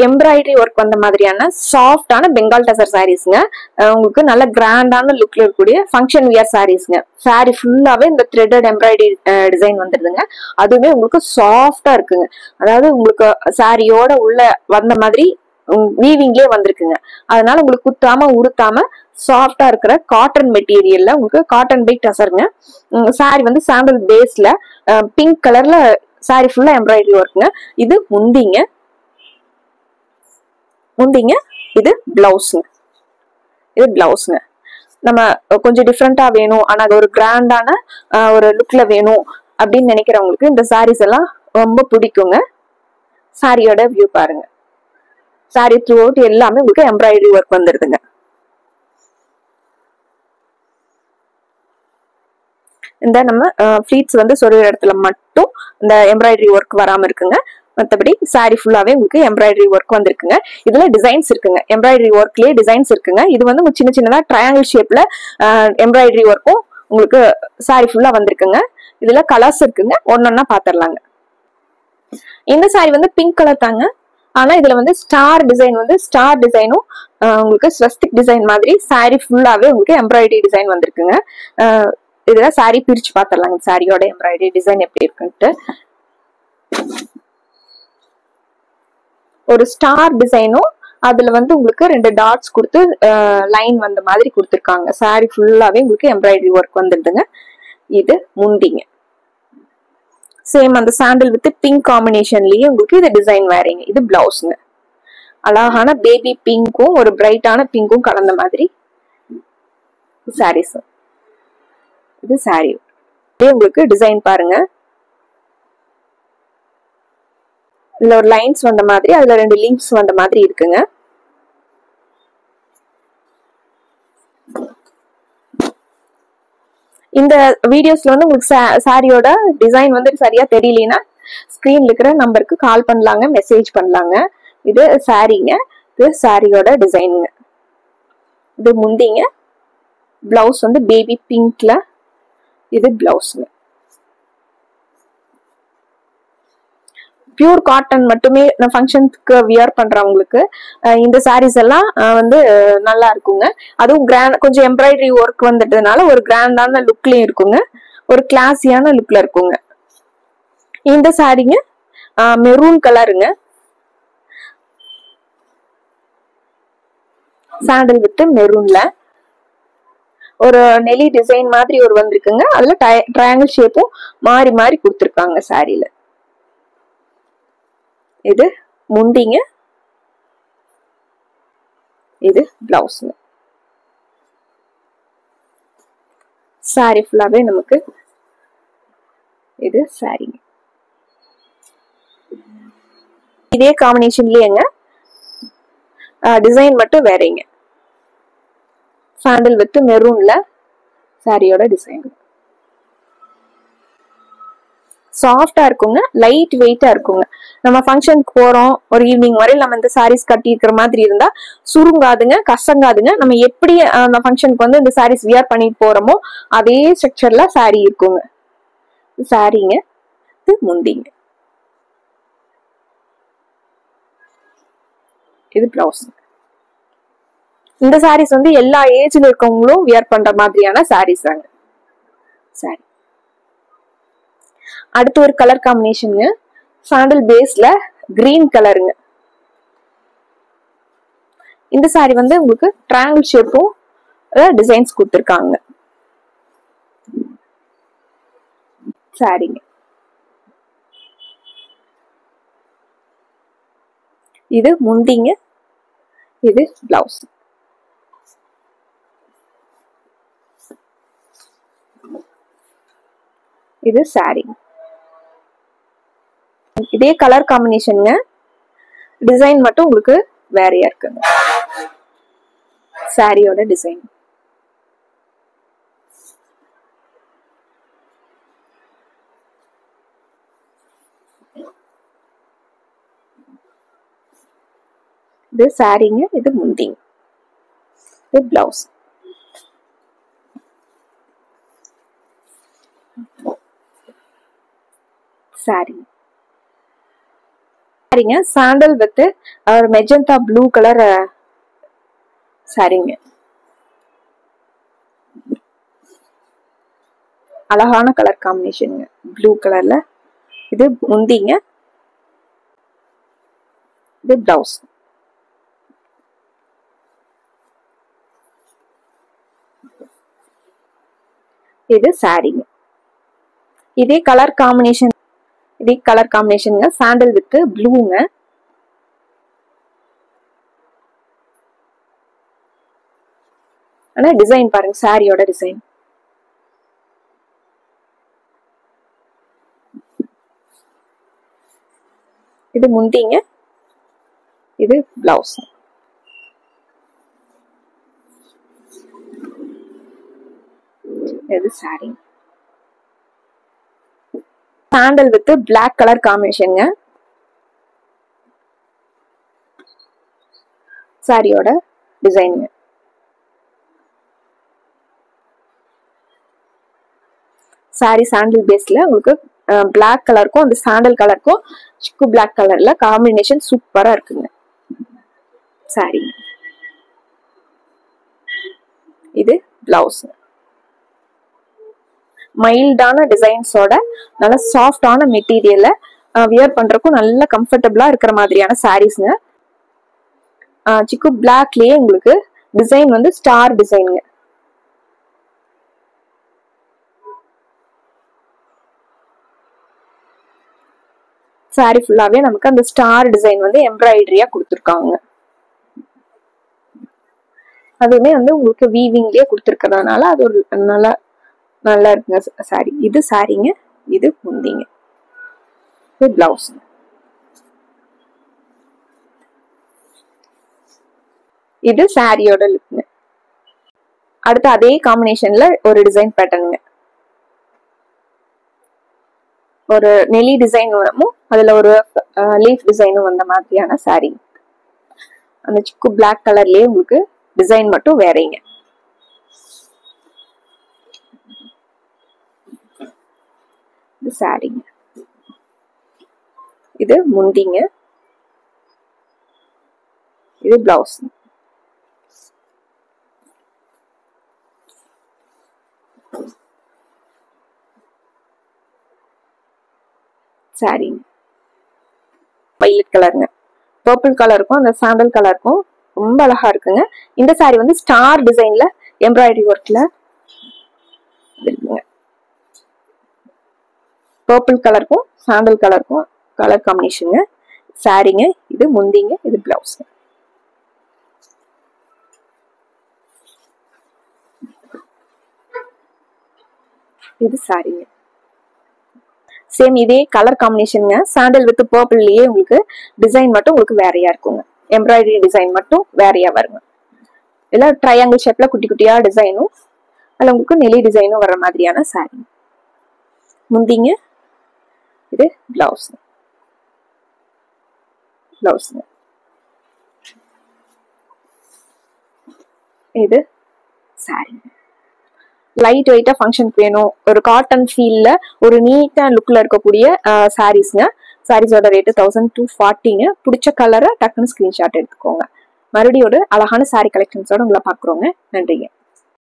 Embroidery work வந்த மாதிரியான சாஃப்டான பெங்கால் டசர் சாரீஸ்ங்க. உங்களுக்கு நல்ல கிராண்டான லுக்ல இருக்கக்கூடிய ஃபங்க்ஷன் வியர் சாரீஸ்ங்க. சாரி ஃபுல்லாவே இந்த த்ரெட்டட் எம்ப்ராய்டரி டிசைன் வந்துருதுங்க. அதுவுமே உங்களுக்கு சாஃப்டா இருக்குங்க. அதாவது உங்களுக்கு சாரியோட உள்ள வந்த மாதிரி வீவிங்லயே வந்திருக்குங்க. அதனால உங்களுக்கு குத்தாம உருத்தாம சாஃப்டா இருக்கிற காட்டன் மெட்டீரியல்ல உங்களுக்கு காட்டன் பை டசருங்க. சாரி வந்து சாண்டல் பேஸ்ல பிங்க் கலர்ல சாரி ஃபுல்லா எம்ப்ராய்டரி ஒர்க்குங்க. இது முந்திங்க. இது பிளவுஸ்ங்க. இது பிளவுஸ்ங்க. நம்ம கொஞ்சம் டிஃப்ரெண்டா வேணும், ஆனா அது ஒரு கிராண்டான ஒரு லுக்ல வேணும் அப்படின்னு நினைக்கிறவங்களுக்கு இந்த சாரீஸ் எல்லாம் ரொம்ப பிடிக்குங்க. சாரியோட வியூ பாருங்க. சாரி த்ரூ அவுட் எல்லாமே உங்களுக்கு எம்ப்ராய்டரி ஒர்க் வந்துருதுங்க. இந்த நம்ம ஃபிளீட்ஸ் வந்து சொருகிற இடத்துல மட்டும் இந்த எம்ப்ராய்டரி ஒர்க் வராம இருக்குங்க. மற்றபடி சாரி ஃபுல்லாவே உங்களுக்கு எம்ப்ராய்டரி ஒர்க் வந்திருக்குங்க. இதுல டிசைன்ஸ் இருக்குங்க. எம்ப்ராய்டரி ஒர்க்லயே டிசைன்ஸ் இருக்குங்க. இது வந்து சின்ன சின்னதா ட்ரையாங்கிள் ஷேப்ல எம்ப்ராய்டரி ஒர்க்கும் உங்களுக்கு சாரி ஃபுல்லா வந்திருக்குங்க. இதுல கலர்ஸ் இருக்குங்க. ஒன்னொன்னா பாத்திரலாங்க. இந்த சாரி வந்து பிங்க் கலர் தாங்க. ஆனா இதுல வந்து ஸ்டார் டிசைனும் உங்களுக்கு ஸ்வஸ்திக் டிசைன் மாதிரி சாரி ஃபுல்லாவே உங்களுக்கு எம்ப்ராய்டரி டிசைன் வந்திருக்குங்க. இதுல சாரி பிரிச்சு பாத்திரலாங்க. சாரியோட எம்ப்ராய்டரி டிசைன் எப்படி இருக்குன்ட்டு. ஒரு ஸ்டார் டிசைனும் அதுல வந்து உங்களுக்கு 2 டாட்ஸ் கொடுத்து லைன் வந்த மாதிரி கொடுத்துருக்காங்க. சாரி ஃபுல்லாவே உங்களுக்கு எம்ப்ராய்டரி ஒர்க் வந்துருதுங்க. இது முந்திங்க. சேம் அந்த சாண்டல் வித் பிங்க் காம்பினேஷன்லயே உங்களுக்கு இது டிசைன் வேறீங்க. இது பிளவுஸ்ங்க. அழகான பேபி பிங்க்கும் ஒரு பிரைட்டான பிங்க்கும் கலந்த மாதிரி சாரீஸ். இது சாரி. உங்களுக்கு டிசைன் பாருங்க. இதுல ஒரு லைன்ஸ் வந்த மாதிரி, அதுல 2 லீவ்ஸ் வந்த மாதிரி இருக்குங்க. இந்த வீடியோஸ்ல வந்து உங்களுக்கு சாரியோட டிசைன் வந்து சரியா தெரியலனா ஸ்கிரீன்ல இருக்கிற நம்பருக்கு கால் பண்ணலாங்க, மெசேஜ் பண்ணலாங்க. இது சாரிங்க. இது சாரியோட டிசைனுங்க. இது முந்திங்க. பிளவுஸ் வந்து பேபி பிங்க்ல. இது பிளவுஸ்ங்க. பியூர் காட்டன் மட்டுமே ஃபங்க்ஷனுக்கு வியர் பண்றவங்களுக்கு இந்த சாரீஸ் எல்லாம் வந்து நல்லா இருக்குங்க. அதுவும் கொஞ்சம் எம்ப்ராய்டரி ஒர்க் வந்துட்டதுனால ஒரு கிராண்டான லுக்லயும் இருக்குங்க. ஒரு கிளாஸியான லுக்ல இருக்குங்க. இந்த சாரீங்க மெரூன் கலருங்க. சாண்டல் வித் மெரூன்ல ஒரு நெலி டிசைன் மாதிரி ஒரு வந்திருக்குங்க. அதுல ட்ரையாங்கிள் ஷேப்பும் மாறி மாறி கொடுத்துருக்காங்க சாரியில. இது முந்திங்க. இது பிளவுஸ்ங்க. சாரி ஃபுல்லாவே நமக்கு இது சாரிங்க. இதே காம்பினேஷன்லயேங்க டிசைன் மட்டும் வேறங்க. சாண்டல் வித் மெரூன்ல சாரியோட டிசைன். சாஃப்டா இருக்குங்க. லைட் வெயிட்டா இருக்குங்க. நம்ம ஃபங்க்ஷனுக்கு போறோம், ஒரு ஈவினிங் வரையில் நம்ம இந்த சாரீஸ் கட்டி இருக்கிற மாதிரி இருந்தா சுருங்காதுங்க, கசங்காதுங்க. நம்ம எப்படி அந்த ஃபங்க்ஷனுக்கு வந்து இந்த சாரீஸ் வியர் பண்ணிட்டு போறோமோ அதே ஸ்ட்ரக்சர்ல சாரி இருக்குங்க. சாரிங்க. இது முந்திங்க. இது பிளவுஸ். இந்த சாரீஸ் வந்து எல்லா ஏஜ்ல இருக்கவங்களும் வியர் பண்ற மாதிரியான சாரீஸ் தாங்க. சாரி. அடுத்து ஒரு கலர் காம்பினேஷனுங்க. சாண்டல் பேஸ்ல கிரீன் கலருங்க. இந்த சாரி வந்து உங்களுக்கு ட்ரையாங்கிள் ஷேப்பும் டிசைன்ஸ் கொடுத்துருக்காங்க. சாரிங்க. இது முந்திங்க. இது பிளவுஸ். இது சாரி. இதே கலர் காம்பினேஷனுங்க. டிசைன் மட்டும் உங்களுக்கு வேறையா இருக்குங்க. சாரியோட டிசைன். இது சாரிங்க. இது முந்திங்க. இது பிளவுஸ். சாரி. சாரிங்க sandal with magenta blue colour சாரிங்க. அழகான கலர் காம்பினேஷனுங்க ப்ளூ கலர்ல. இது முந்திங்க, இது பிளவுஸ். இது சாரிங்க. இதே கலர் காம்பினேஷனுங்க சாண்டல் வித் ப்ளூங்க. ஆனா டிசைன் பாருங்க, சாரியோட டிசைன். இது முந்திங்க, இது பிளவுஸ். இது sari. Sandal with black colour காம்பினேஷனுங்க சாரியோட டிசைனுங்க. சாரி சாண்டல் பேஸ்ல உங்களுக்கு பிளாக் கலருக்கும் அந்த சாண்டல் கலருக்கும் சிக்கு பிளாக் கலர்ல காம்பினேஷன் சூப்பரா இருக்குங்க சாரி. இது பிளவுஸ். மைல்டான டிசைன்ஸோட நல்ல சாஃப்டான மெட்டீரியல்ல வியர் பண்றதுக்கும் நல்ல கம்ஃபர்டபுளா இருக்கிற மாதிரியான சாரீஸ்ங்க. சிக்கு பிளாக்லயே உங்களுக்கு டிசைன் வந்து ஸ்டார் டிசைனுங்க. சாரி ஃபுல்லாவே நமக்கு அந்த ஸ்டார் டிசைன் வந்து எம்ப்ராய்டரியா கொடுத்துருக்காங்க. அதுவுமே வந்து உங்களுக்கு வீவிங்லயே கொடுத்துருக்கிறதுனால அது ஒரு நல்லா இருக்குங்க சாரி. இது சாரிங்க, இது முந்திங்க, இது பிளவுஸ். இது சாரியோட லுக்ங்க. அடுத்து அதே காம்பினேஷன்ல ஒரு டிசைன் பேட்டர்னுங்க. ஒரு நெலி டிசைனும் அதுல ஒரு லீஃப் டிசைனும் வந்த மாதிரியான சாரி. அந்த சிக்கு பிளாக் கலர்லயே உங்களுக்கு டிசைன் மட்டும் வேறீங்க. இது சாரிங்க, இது முந்திங்க, இது பிளவுஸ். சாரி வயலட் கலருங்க. பர்பிள் கலருக்கும் அந்த சாண்டல் கலருக்கும் ரொம்ப அழகா இருக்குங்க. இந்த சாரி வந்து ஸ்டார் டிசைன்ல எம்ப்ராய்டரி ஒர்க்ல இருக்குங்க. பர்பிள் கலருக்கும் சாண்டல் கலருக்கும் கலர் காம்பினேஷனுங்க சாரிங்க. இது முந்திங்க, இது பிளவுஸ். இது சாரிங்க. சேம் இதே கலர் காம்பினேஷனுங்க. சாண்டல் வித் பர்பிள்லயே உங்களுக்கு டிசைன் மட்டும் உங்களுக்கு வேறையா இருக்குங்க. எம்ப்ராய்டரி டிசைன் மட்டும் வேறையா வருங்க. இல்ல ட்ரையாங்கிள் ஷேப்ல குட்டி குட்டியா டிசைனும் அதுல உங்களுக்கு நெலி டிசைனும் வர்ற மாதிரியான சாரி. முந்திங்க, இது பிளவுஸ். பிளவுஸ்ங்க. இது சாரி. லைட் வெயிட்டா ஃபங்க்ஷனுக்கு வேணும், ஒரு காட்டன் ஃபீல்ல ஒரு நீட்டா லுக்ல இருக்கக்கூடிய சாரீஸ்ங்க. சாரீஸோட ரேட்டு 1240ங்க. பிடிச்ச கலரை டக்குன்னு ஸ்கிரீன்ஷாட் எடுத்துக்கோங்க. மறுபடியும் ஒரு அழகான சாரி கலெக்ஷன்ஸோட உங்களை பாக்குறோங்க. நன்றிங்க.